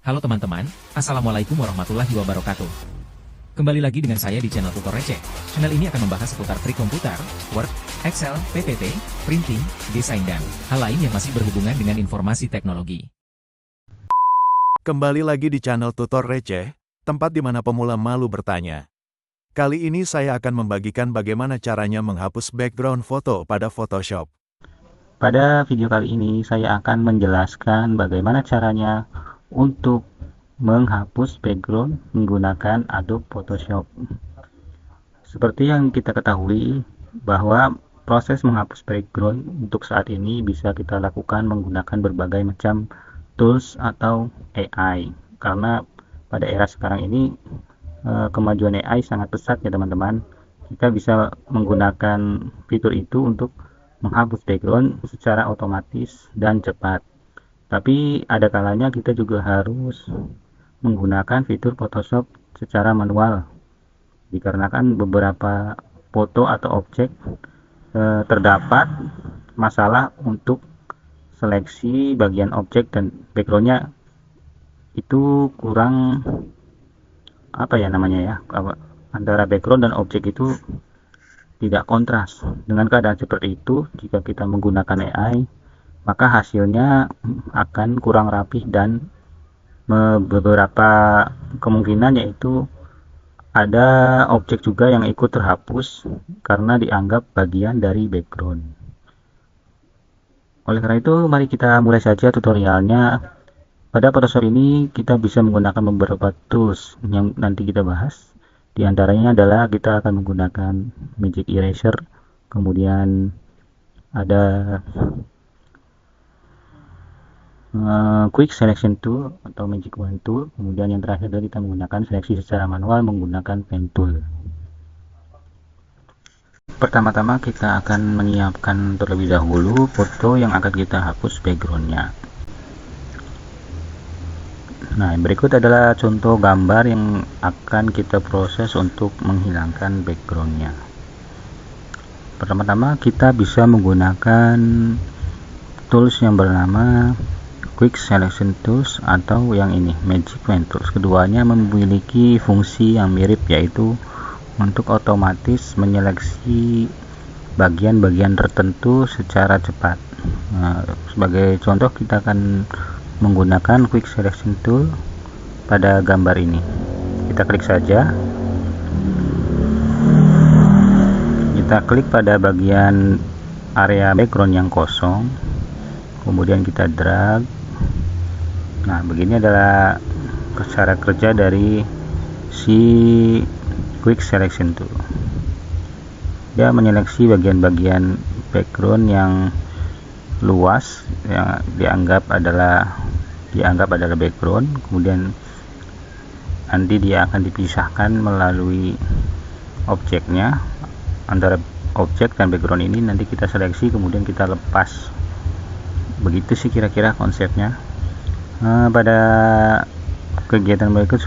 Halo teman-teman, Assalamualaikum warahmatullahi wabarakatuh. Kembali lagi dengan saya di channel Tutor Receh. Channel ini akan membahas seputar trik komputer, Word, Excel, PPT, printing, desain dan hal lain yang masih berhubungan dengan informasi teknologi. Kembali lagi di channel Tutor Receh, tempat di mana pemula malu bertanya. Kali ini saya akan membagikan bagaimana caranya menghapus background foto pada Photoshop. Pada video kali ini saya akan menjelaskan bagaimana caranya untuk menghapus background menggunakan Adobe Photoshop. Seperti yang kita ketahui bahwa proses menghapus background untuk saat ini bisa kita lakukan menggunakan berbagai macam tools atau AI. Karena pada era sekarang ini kemajuan AI sangat pesat ya teman-teman. Kita bisa menggunakan fitur itu untuk menghapus background secara otomatis dan cepat. Tapi ada kalanya kita juga harus menggunakan fitur Photoshop secara manual, dikarenakan beberapa foto atau objek terdapat masalah untuk seleksi bagian objek dan backgroundnya itu kurang antara background dan objek itu tidak kontras. Dengan keadaan seperti itu, jika kita menggunakan AI, maka hasilnya akan kurang rapih dan beberapa kemungkinan yaitu ada objek juga yang ikut terhapus karena dianggap bagian dari background. Oleh karena itu, mari kita mulai saja tutorialnya. Pada Photoshop ini kita bisa menggunakan beberapa tools yang nanti kita bahas. Di antaranya adalah kita akan menggunakan Magic Eraser, kemudian ada Quick Selection Tool atau Magic Wand Tool, kemudian yang terakhir adalah kita menggunakan seleksi secara manual menggunakan Pen Tool. Pertama-tama kita akan menyiapkan terlebih dahulu foto yang akan kita hapus backgroundnya. Nah, berikut adalah contoh gambar yang akan kita proses untuk menghilangkan backgroundnya. Pertama-tama kita bisa menggunakan tools yang bernama Quick Selection Tools atau yang ini Magic Wand Tools. Keduanya memiliki fungsi yang mirip, yaitu untuk otomatis menyeleksi bagian-bagian tertentu secara cepat. Nah, sebagai contoh kita akan menggunakan Quick Selection Tool pada gambar ini. Kita klik saja, kita klik pada bagian area background yang kosong, kemudian kita drag. Nah, begini adalah cara kerja dari si Quick Selection Tool. Dia menyeleksi bagian-bagian background yang luas yang dianggap adalah background, kemudian nanti dia akan dipisahkan melalui objeknya. Antara objek dan background ini nanti kita seleksi, kemudian kita lepas. Begitu sih kira-kira konsepnya. Pada kegiatan berikut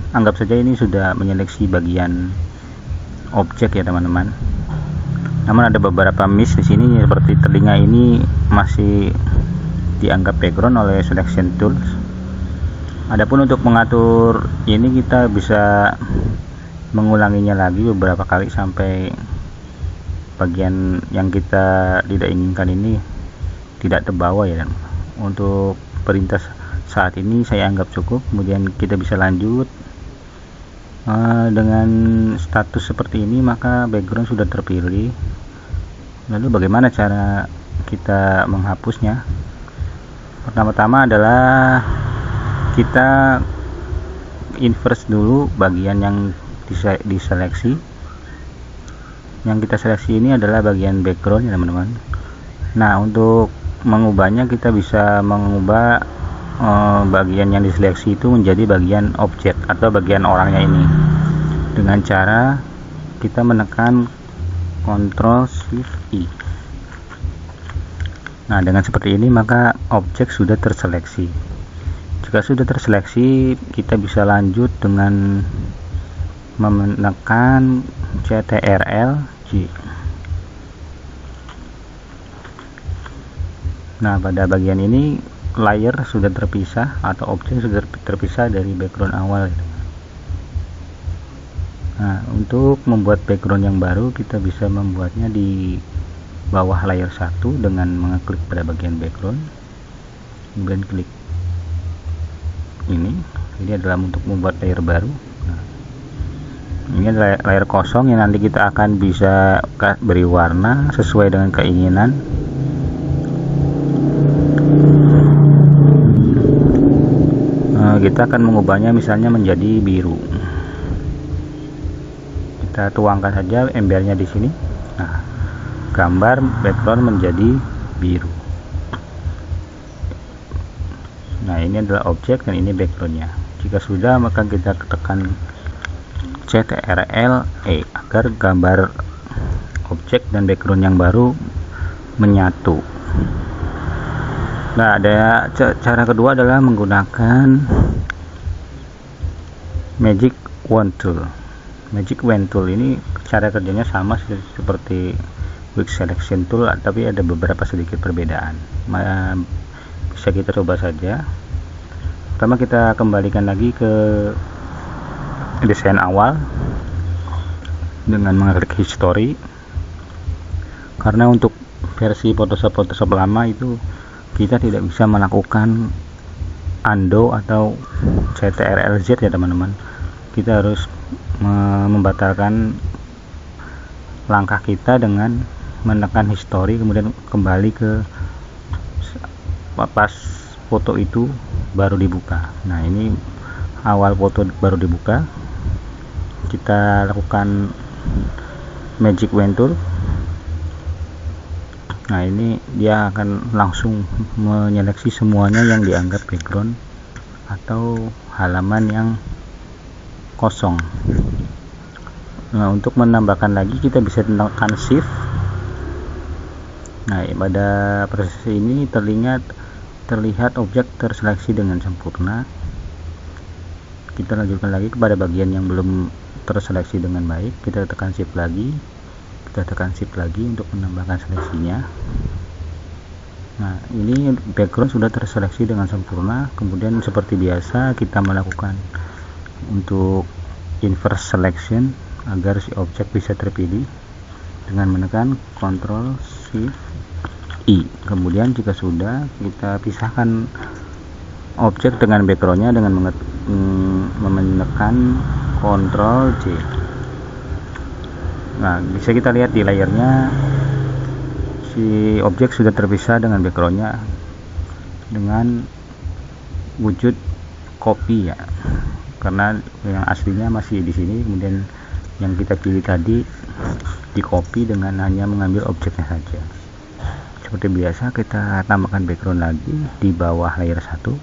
anggap saja ini sudah menyeleksi bagian objek ya teman-teman. Namun ada beberapa miss di sini, seperti telinga ini masih dianggap background oleh selection tools. Adapun untuk mengatur ini kita bisa mengulanginya lagi beberapa kali sampai bagian yang kita tidak inginkan ini tidak terbawa ya. Untuk perintah saat ini saya anggap cukup. Kemudian kita bisa lanjut. Dengan status seperti ini maka background sudah terpilih. Lalu bagaimana cara kita menghapusnya? Pertama-tama adalah kita invert dulu bagian yang diseleksi. Yang kita seleksi ini adalah bagian background ya teman-teman. Nah, untuk mengubahnya kita bisa mengubah bagian yang diseleksi itu menjadi bagian objek atau bagian orangnya ini dengan cara kita menekan Ctrl Shift I. Nah, dengan seperti ini maka objek sudah terseleksi. Jika sudah terseleksi, kita bisa lanjut dengan menekan Ctrl J. Nah, pada bagian ini layer sudah terpisah atau objek sudah terpisah dari background awal. Nah, untuk membuat background yang baru kita bisa membuatnya di bawah layer 1 dengan mengeklik pada bagian background, kemudian klik ini adalah untuk membuat layer baru. Nah, ini adalah layer kosong yang nanti kita akan bisa beri warna sesuai dengan keinginan. Kita akan mengubahnya misalnya menjadi biru. Kita tuangkan saja embernya di sini. Nah, gambar background menjadi biru. Nah, ini adalah objek dan ini backgroundnya. Jika sudah, maka kita tekan CTRL-E agar gambar objek dan background yang baru menyatu. Nah, ada cara kedua adalah menggunakan Magic Wand Tool. Magic Wand Tool ini cara kerjanya sama seperti Quick Selection Tool, tapi ada beberapa sedikit perbedaan. Bisa kita coba saja. Pertama kita kembalikan lagi ke desain awal dengan mengklik history, karena untuk versi Photoshop lama itu kita tidak bisa melakukan undo atau CTRL-Z ya teman-teman. Kita harus membatalkan langkah kita dengan menekan history, kemudian kembali ke pas foto itu baru dibuka. Nah, ini awal foto baru dibuka. Kita lakukan Magic Wand Tool. Nah, ini dia akan langsung menyeleksi semuanya yang dianggap background atau halaman yang kosong. Nah, untuk menambahkan lagi kita bisa tekan shift. Nah, pada proses ini terlihat objek terseleksi dengan sempurna. Kita lanjutkan lagi kepada bagian yang belum terseleksi dengan baik. Kita tekan shift lagi, kita tekan shift lagi untuk menambahkan seleksinya. Nah, ini background sudah terseleksi dengan sempurna. Kemudian seperti biasa kita melakukan untuk inverse selection agar si objek bisa terpilih dengan menekan Ctrl Shift I. Kemudian jika sudah, kita pisahkan objek dengan backgroundnya dengan menekan Ctrl J. Nah, bisa kita lihat di layarnya si objek sudah terpisah dengan backgroundnya dengan wujud copy ya, karena yang aslinya masih di sini, kemudian yang kita pilih tadi di copy dengan hanya mengambil objeknya saja. Seperti biasa kita tambahkan background lagi di bawah layer 1,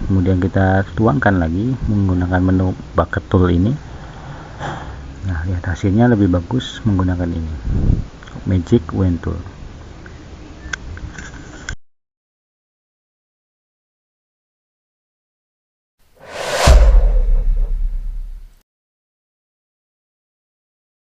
kemudian kita tuangkan lagi menggunakan menu bucket tool ini. Nah, lihat hasilnya lebih bagus menggunakan ini, Magic Wand Tool.